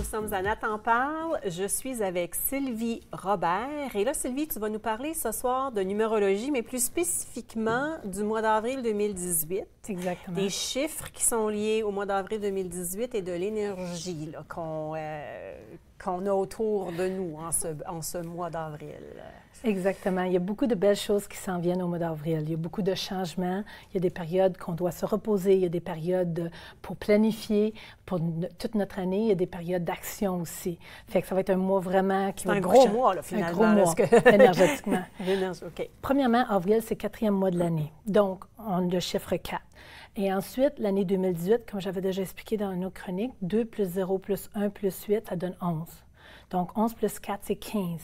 sommes à Nathan Parle. Je suis avec Sylvie Robert. Et là, Sylvie, tu vas nous parler ce soir de numérologie, mais plus spécifiquement du mois d'avril 2018. Exactement. Des chiffres qui sont liés au mois d'avril 2018 et de l'énergie qu'on a autour de nous en ce mois d'avril. Exactement. Il y a beaucoup de belles choses qui s'en viennent au mois d'avril. Il y a beaucoup de changements. Il y a des périodes qu'on doit se reposer. Il y a des périodes pour planifier pour toute notre année. Il y a des périodes d'action aussi. Fait que ça va être un mois vraiment qui va... C'est un gros mois, là, finalement. Un gros mois, énergétiquement. OK. Premièrement, avril, c'est le 4e mois de l'année. Donc, on a le chiffre 4. Et ensuite, l'année 2018, comme j'avais déjà expliqué dans une autre chronique, 2 plus 0 plus 1 plus 8, ça donne 11. Donc, 11 plus 4, c'est 15.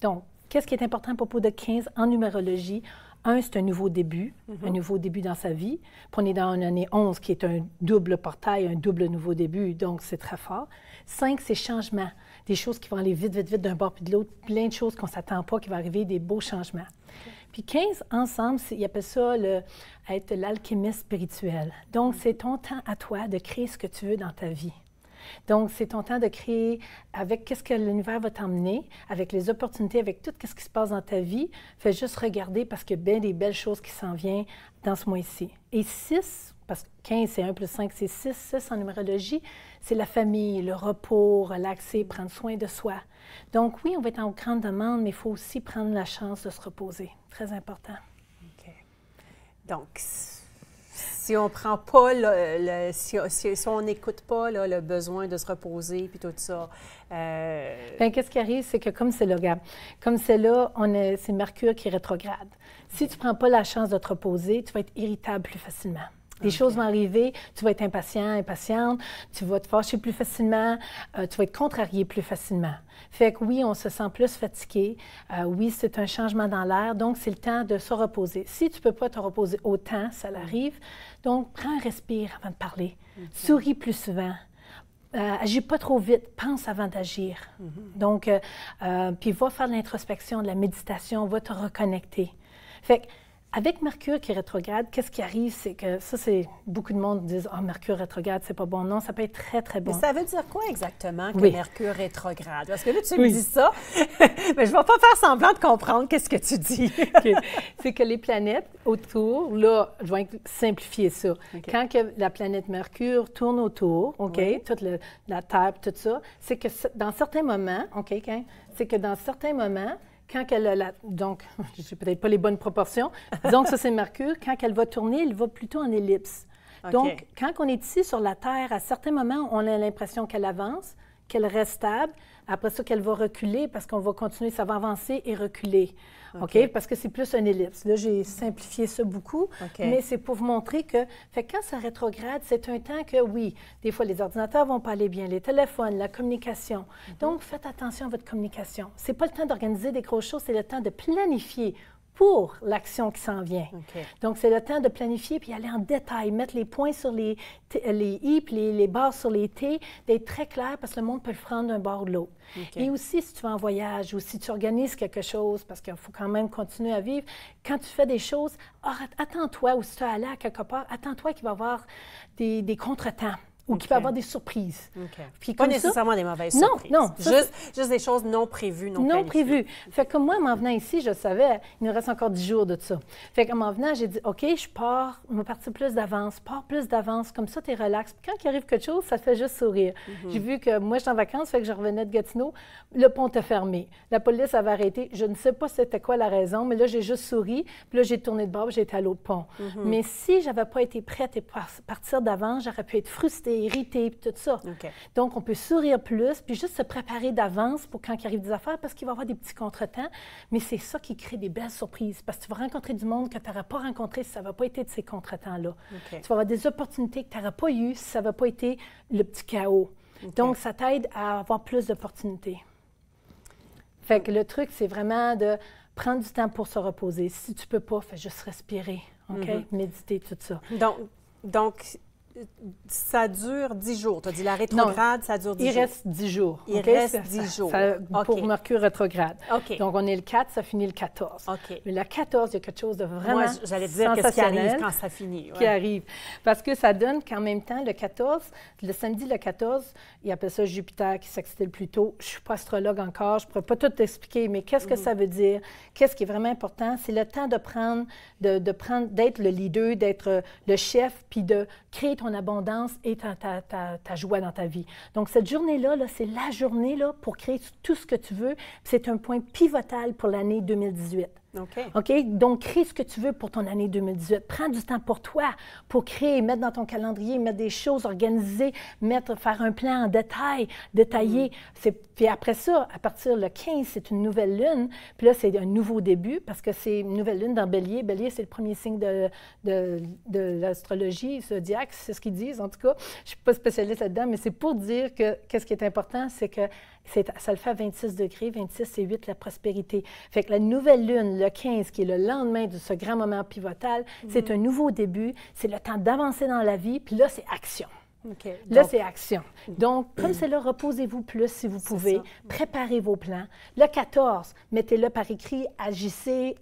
Donc, qu'est-ce qui est important à propos de 15 en numérologie? 1, c'est un nouveau début, un nouveau début dans sa vie. Puis on est dans une année 11 qui est un double portail, un double nouveau début, donc c'est très fort. 5, c'est changement, des choses qui vont aller vite, vite, vite d'un bord puis de l'autre, plein de choses qu'on ne s'attend pas qui vont arriver, des beaux changements. Puis 15, ensemble, ils appellent ça être l'alchimiste spirituel. Donc, c'est ton temps à toi de créer ce que tu veux dans ta vie. Donc, c'est ton temps de créer avec qu'est-ce que l'univers va t'emmener, avec les opportunités, avec tout ce qui se passe dans ta vie. Fais juste regarder parce qu'il y a bien des belles choses qui s'en viennent dans ce mois-ci. Et 6, parce que 15, c'est 1 plus 5, c'est 6. 6 en numérologie, c'est la famille, le repos, relaxer, prendre soin de soi. Donc, oui, on va être en grande demande, mais il faut aussi prendre la chance de se reposer. Très important. OK. Donc, si on prend pas, si on n'écoute pas le besoin de se reposer puis tout ça. Bien, qu'est-ce qui arrive, c'est que comme c'est là, regarde, comme c'est là, c'est Mercure qui est rétrograde. Si tu ne prends pas la chance de te reposer, tu vas être irritable plus facilement. Des choses vont arriver, tu vas être impatient, impatiente, tu vas te fâcher plus facilement, tu vas être contrarié plus facilement. Fait que oui, on se sent plus fatigué. Oui, c'est un changement dans l'air, donc c'est le temps de se reposer. Si tu ne peux pas te reposer autant, ça l'arrive, donc prends un respire avant de parler. Souris plus souvent. Agis pas trop vite, pense avant d'agir. Donc, puis va faire de l'introspection, de la méditation, va te reconnecter. Fait que, avec Mercure qui est rétrograde, qu'est-ce qui arrive, c'est que ça, c'est beaucoup de monde disent « Ah, Mercure rétrograde, c'est pas bon. » Non, ça peut être très, très bon. Mais ça veut dire quoi exactement que oui. Mercure rétrograde? Parce que là, tu me dis ça, mais je ne vais pas faire semblant de comprendre qu'est-ce que tu dis. Okay. C'est que les planètes autour, là, je vais simplifier ça. Quand que la planète Mercure tourne autour, toute la Terre, tout ça, c'est que dans certains moments, c'est que dans certains moments, quand elle donc, je n'ai peut-être pas les bonnes proportions, disons que ça, c'est Mercure, quand elle va tourner, elle va plutôt en ellipse. Donc, quand on est ici sur la Terre, à certains moments, on a l'impression qu'elle avance, qu'elle reste stable, après ça, qu'elle va reculer parce qu'on va continuer, ça va avancer et reculer. Parce que c'est plus un ellipse. Là, j'ai simplifié ça beaucoup, mais c'est pour vous montrer que quand ça rétrograde, c'est un temps que, oui, des fois, les ordinateurs vont pas aller bien, les téléphones, la communication. Donc, faites attention à votre communication. C'est pas le temps d'organiser des grosses choses, c'est le temps de planifier pour l'action qui s'en vient. Donc, c'est le temps de planifier puis aller en détail, mettre les points sur les i puis les barres sur les t, d'être très clair parce que le monde peut le prendre d'un bord ou de l'autre. Et aussi, si tu vas en voyage ou si tu organises quelque chose, parce qu'il faut quand même continuer à vivre, quand tu fais des choses, attends-toi, ou si tu es allé à quelque part, attends-toi qu'il va y avoir des contretemps. Ou qu'il peut y avoir des surprises. Puis pas nécessairement des mauvaises surprises. Non. Juste des choses non prévues, non prévues. Fait que moi, en m'en venant ici, je savais, il nous reste encore 10 jours de ça. Fait qu'en m'en venant, j'ai dit, OK, je vais partir plus d'avance, comme ça, tu es relax. Puis quand il arrive quelque chose, ça te fait juste sourire. J'ai vu que moi, je suis en vacances, fait que je revenais de Gatineau, le pont était fermé. La police avait arrêté. Je ne sais pas c'était quoi la raison, mais là, j'ai juste souri. Puis là, j'ai tourné de bord, j'ai été à l'autre pont. Mais si je n'avais pas été prête et partir d'avance, j'aurais pu être frustrée, irritée, puis tout ça. Donc, on peut sourire plus, puis juste se préparer d'avance pour quand il arrive des affaires, parce qu'il va y avoir des petits contretemps, mais c'est ça qui crée des belles surprises, parce que tu vas rencontrer du monde que tu n'aurais pas rencontré si ça n'avait pas été de ces contretemps-là. Tu vas avoir des opportunités que tu n'aurais pas eues si ça n'avait pas été le petit chaos. Donc, ça t'aide à avoir plus d'opportunités. Fait que le truc, c'est vraiment de prendre du temps pour se reposer. Si tu ne peux pas, fais juste respirer, méditer, tout ça. Donc ça dure 10 jours. Tu as dit la rétrograde, ça dure 10 jours. Il reste 10 jours. Il reste 10 jours. Pour Mercure rétrograde. OK. Donc, on est le 4, ça finit le 14. OK. Mais le 14, il y a quelque chose de vraiment Moi, j'allais dire qu'est-ce qui arrive quand ça finit. Qui arrive. Parce que ça donne qu'en même temps, le 14, le samedi, le 14, ils appellent ça Jupiter qui sextile Pluton. Je ne suis pas astrologue encore, je ne pourrais pas tout expliquer, mais qu'est-ce que ça veut dire? Qu'est-ce qui est vraiment important? C'est le temps de prendre, d'être le leader, d'être le chef, puis de créer ton abondance et ta joie dans ta vie. Donc, cette journée-là, c'est la journée là, pour créer tout ce que tu veux. C'est un point pivotal pour l'année 2018. OK? Donc, crée ce que tu veux pour ton année 2018. Prends du temps pour toi, pour créer, mettre dans ton calendrier, mettre des choses organisées, faire un plan en détaillé. Puis après ça, à partir du 15, c'est une nouvelle lune. Puis là, c'est un nouveau début parce que c'est une nouvelle lune dans Bélier. Bélier, c'est le premier signe de l'astrologie zodiaque, c'est ce qu'ils disent. En tout cas, je ne suis pas spécialiste là-dedans, mais c'est pour dire que qu'est-ce qui est important, c'est que ça le fait à 26 degrés. 26, c'est 8, la prospérité. Fait que la nouvelle lune, le 15, qui est le lendemain de ce grand moment pivotal, c'est un nouveau début. C'est le temps d'avancer dans la vie. Puis là, c'est action. Là, c'est action. Donc, comme c'est là, reposez-vous plus si vous pouvez. Préparez vos plans. Le 14, mettez-le par écrit, agissez,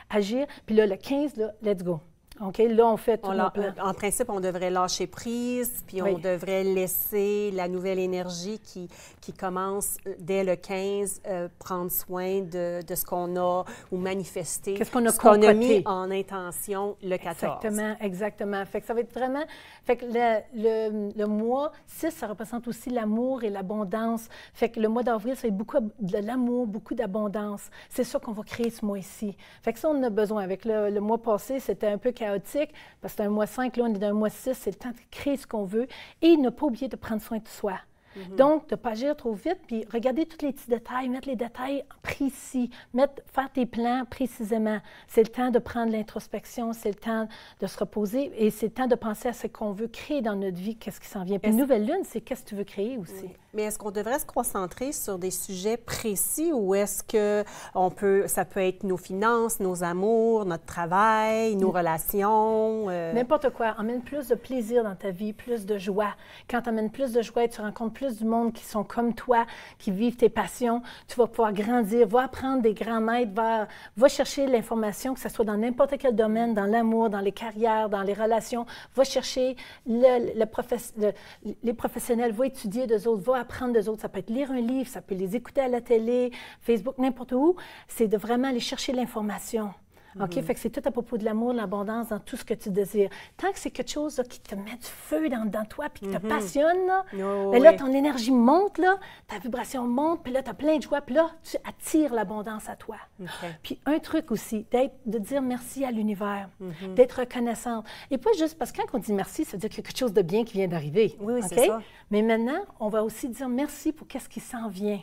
agir. Puis là, le 15, là, let's go. OK, là, on fait tout nos plans. En principe, on devrait lâcher prise, puis on devrait laisser la nouvelle énergie qui commence dès le 15, prendre soin de ce qu'on a ou manifester. Qu'est-ce qu'on a ce qu'on a mis en intention le 14. Exactement. Fait que ça va être vraiment... Fait que le mois 6, ça représente aussi l'amour et l'abondance. Fait que le mois d'avril, ça va être beaucoup de l'amour, beaucoup d'abondance. C'est ça qu'on va créer ce mois-ci. Fait que ça, on en a besoin. Avec le mois passé, c'était un peu chaotique, parce que c'est un mois 5, là, on est dans un mois 6, c'est le temps de créer ce qu'on veut et ne pas oublier de prendre soin de soi. Donc, de ne pas agir trop vite, puis regarder tous les petits détails, mettre les détails précis, faire tes plans précisément. C'est le temps de prendre l'introspection, c'est le temps de se reposer et c'est le temps de penser à ce qu'on veut créer dans notre vie, qu'est-ce qui s'en vient. Puis une nouvelle lune, c'est qu'est-ce que tu veux créer aussi. Oui. Mais est-ce qu'on devrait se concentrer sur des sujets précis ou est-ce que ça peut être nos finances, nos amours, notre travail, nos relations? N'importe quoi. Emmène plus de plaisir dans ta vie, plus de joie. Quand tu amènes plus de joie, tu rencontres plus du monde qui sont comme toi, qui vivent tes passions, tu vas pouvoir grandir, va apprendre des grands maîtres, va chercher l'information, que ce soit dans n'importe quel domaine, dans l'amour, dans les carrières, dans les relations, va chercher les professionnels, va étudier d'eux autres, va apprendre d'eux autres. Ça peut être lire un livre, ça peut les écouter à la télé, Facebook, n'importe où. C'est de vraiment aller chercher l'information. OK? Fait que c'est tout à propos de l'amour, de l'abondance, dans tout ce que tu désires. Tant que c'est quelque chose là, qui te met du feu dans toi puis qui te passionne, là, mais là, ton énergie monte, là, ta vibration monte, puis là, tu as plein de joie, puis là, tu attires l'abondance à toi. Puis un truc aussi, de dire merci à l'univers, d'être reconnaissante. Et pas juste parce que quand on dit merci, ça veut dire qu'il y a quelque chose de bien qui vient d'arriver. Oui, c'est ça. Mais maintenant, on va aussi dire merci pour qu'est-ce qui s'en vient.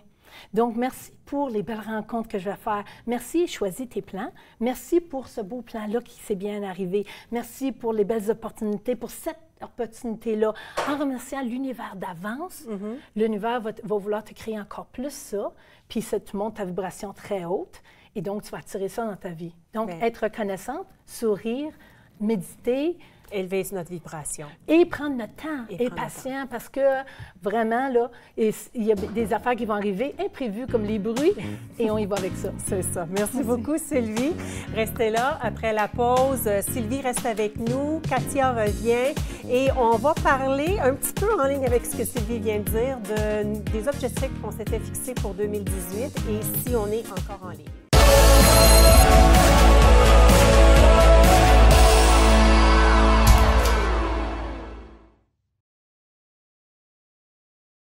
Donc, merci pour les belles rencontres que je vais faire. Merci, choisis tes plans. Merci pour ce beau plan-là qui s'est bien arrivé. Merci pour les belles opportunités, pour cette opportunité-là. En remerciant l'univers d'avance, l'univers va vouloir te créer encore plus ça, puis tu montes ta vibration très haute, et donc tu vas attirer ça dans ta vie. Donc, être reconnaissante, sourire, méditer, élever notre vibration. Et prendre notre temps, et être patient, parce que vraiment, là, il y a des affaires qui vont arriver imprévues, comme les bruits, et on y va avec ça. C'est ça. Merci beaucoup, Sylvie. Restez là. Après la pause, Sylvie reste avec nous, Katia revient, et on va parler un petit peu en ligne avec ce que Sylvie vient de dire, des objectifs qu'on s'était fixés pour 2018, et si on est encore en ligne.